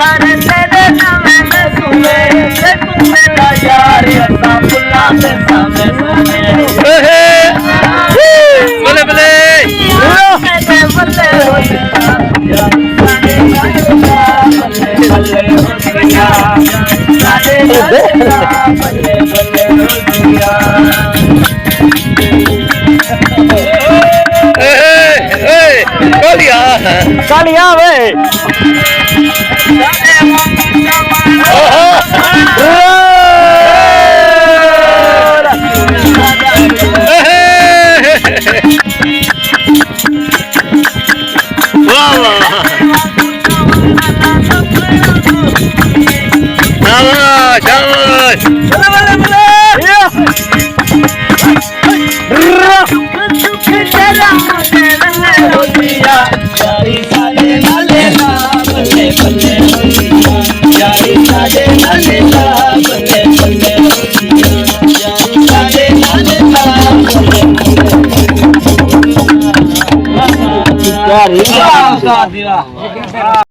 हर तेरे नाम में सुने ते तू मेरा यार असा फुल्ला ते सामे सुने बले बले बल्ले बल्ले हो गया साडे बल्ले हो गया साडे बल्ले बल्ले हो गया कालिया वे यार